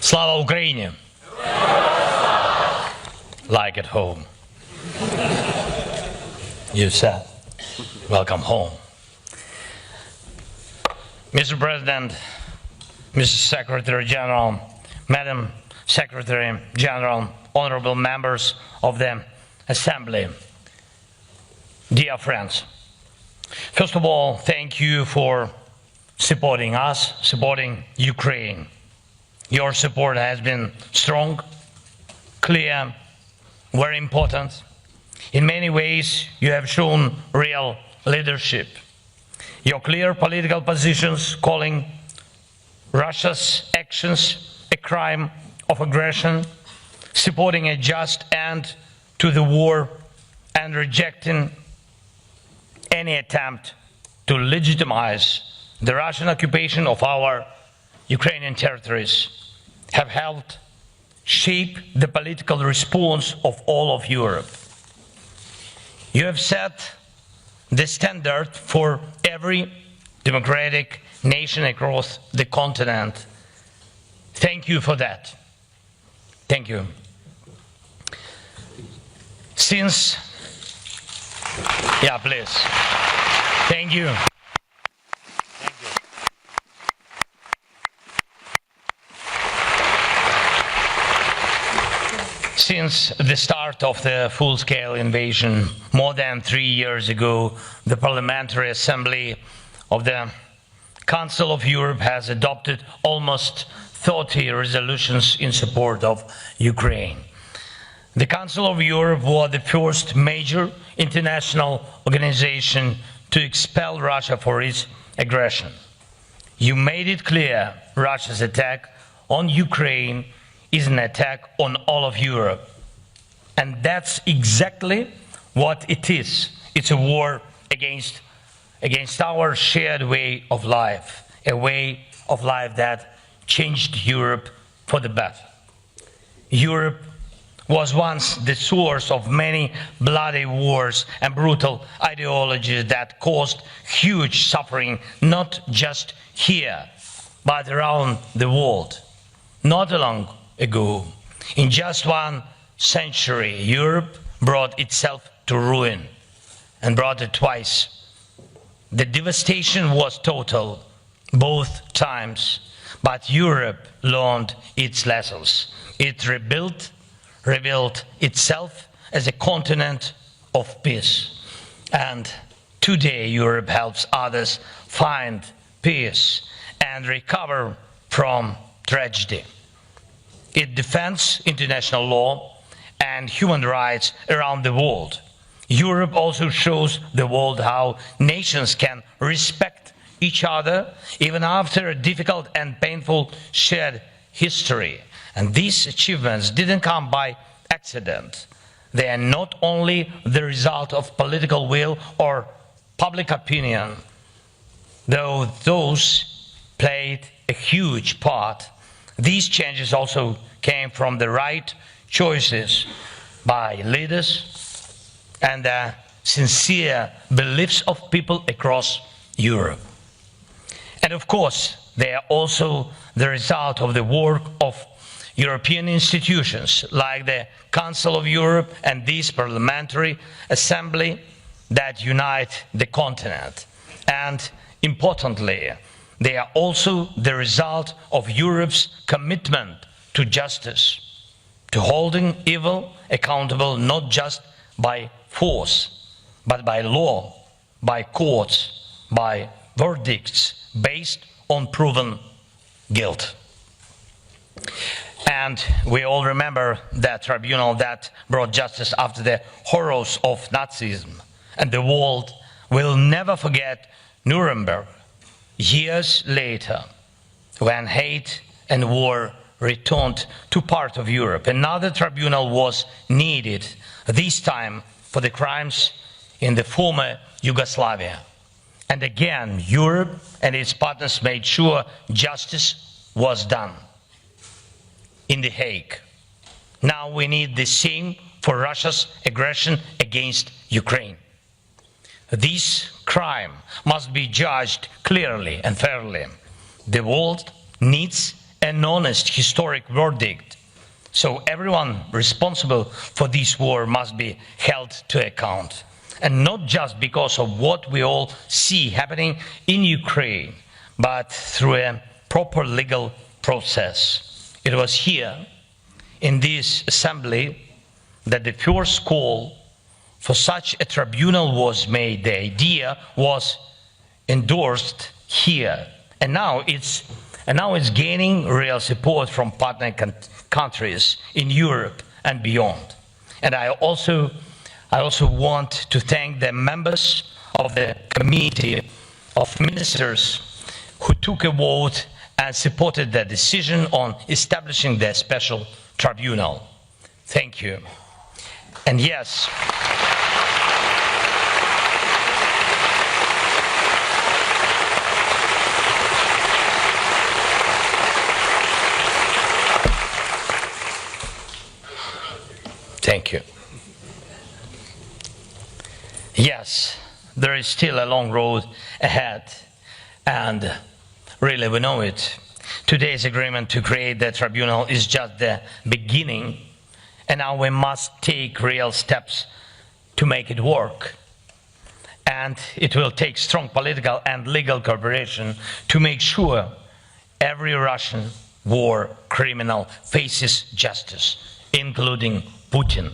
Slava Ukraini! Like at home. You said, welcome home. Mr. President, Mr. Secretary General, Madam Secretary General, honorable members of the Assembly, dear friends. First of all, thank you for supporting us, supporting Ukraine. Your support has been strong, clear, very important. In many ways, you have shown real leadership. Your clear political positions calling Russia's actions a crime of aggression, supporting a just end to the war, and rejecting any attempt to legitimize the Russian occupation of our Ukrainian territories have helped shape the political response of all of Europe. You have set the standard for every democratic nation across the continent. Thank you for that. Thank you. Since, yeah, please. Thank you. Since the start of the full-scale invasion more than 3 years ago, the Parliamentary Assembly of the Council of Europe has adopted almost 30 resolutions in support of Ukraine. The Council of Europe was the first major international organization to expel Russia for its aggression. You made it clear Russia's attack on Ukraine is an attack on all of Europe. And that's exactly what it is. It's a war against our shared way of life, a way of life that changed Europe for the better. Europe was once the source of many bloody wars and brutal ideologies that caused huge suffering, not just here, but around the world. Not long ago, in just 1 century, Europe brought itself to ruin, and brought it twice. The devastation was total both times, but Europe learned its lessons. It rebuilt itself as a continent of peace. And today Europe helps others find peace and recover from tragedy. It defends international law and human rights around the world. Europe also shows the world how nations can respect each other even after a difficult and painful shared history. And these achievements didn't come by accident. They are not only the result of political will or public opinion, though those played a huge part. These changes also came from the right choices by leaders and the sincere beliefs of people across Europe. And of course, they are also the result of the work of European institutions like the Council of Europe and this Parliamentary Assembly that unite the continent. And importantly, they are also the result of Europe's commitment to justice, to holding evil accountable not just by force, but by law, by courts, by verdicts based on proven guilt. And we all remember that tribunal that brought justice after the horrors of Nazism. And the world will never forget Nuremberg. Years later, when hate and war returned to part of Europe, another tribunal was needed, this time for the crimes in the former Yugoslavia. And again, Europe and its partners made sure justice was done in The Hague. Now we need the same for Russia's aggression against Ukraine. This crime must be judged clearly and fairly. The world needs an honest historic verdict. So everyone responsible for this war must be held to account. And not just because of what we all see happening in Ukraine, but through a proper legal process. It was here, in this assembly, that the first call for such a tribunal was made. The idea was endorsed here. And now it's gaining real support from partner countries in Europe and beyond. And I also want to thank the members of the Committee of Ministers who took a vote and supported the decision on establishing the special tribunal. Thank you. And yes, thank you. Yes, there is still a long road ahead, and really we know it. Today's agreement to create the tribunal is just the beginning, and now we must take real steps to make it work. And it will take strong political and legal cooperation to make sure every Russian war criminal faces justice, including Putin.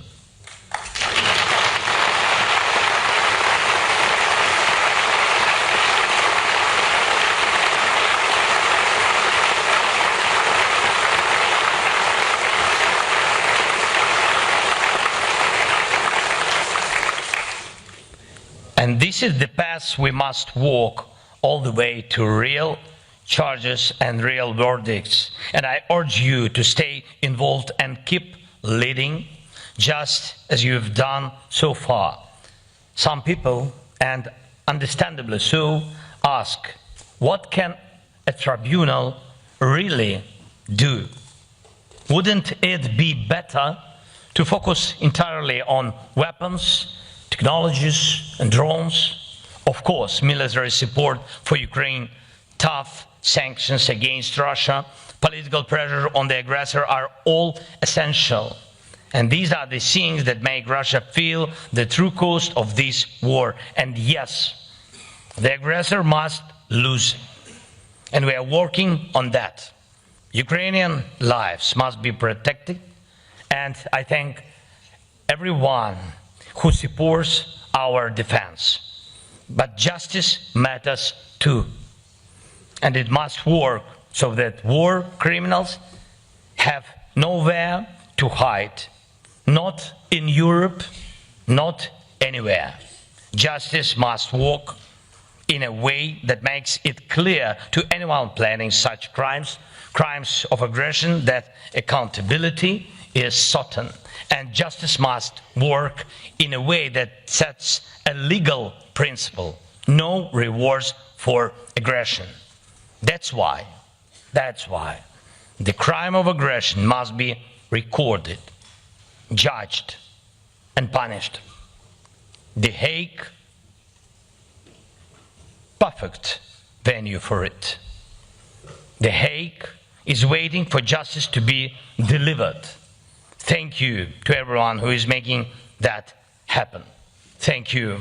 And this is the path we must walk all the way to real charges and real verdicts. And I urge you to stay involved and keep leading, just as you have done so far. Some people, and understandably so, ask, what can a tribunal really do? Wouldn't it be better to focus entirely on weapons, technologies and drones? Of course, military support for Ukraine, tough sanctions against Russia, political pressure on the aggressor are all essential. And these are the things that make Russia feel the true cost of this war. And yes, the aggressor must lose. And we are working on that. Ukrainian lives must be protected. And I thank everyone who supports our defense. But justice matters too. And it must work so that war criminals have nowhere to hide. Not in Europe, not anywhere. Justice must work in a way that makes it clear to anyone planning such crimes of aggression, that accountability is certain. And justice must work in a way that sets a legal principle: no rewards for aggression. That's why the crime of aggression must be recorded, judged, and punished. The Hague, perfect venue for it. The Hague is waiting for justice to be delivered. Thank you to everyone who is making that happen. Thank you.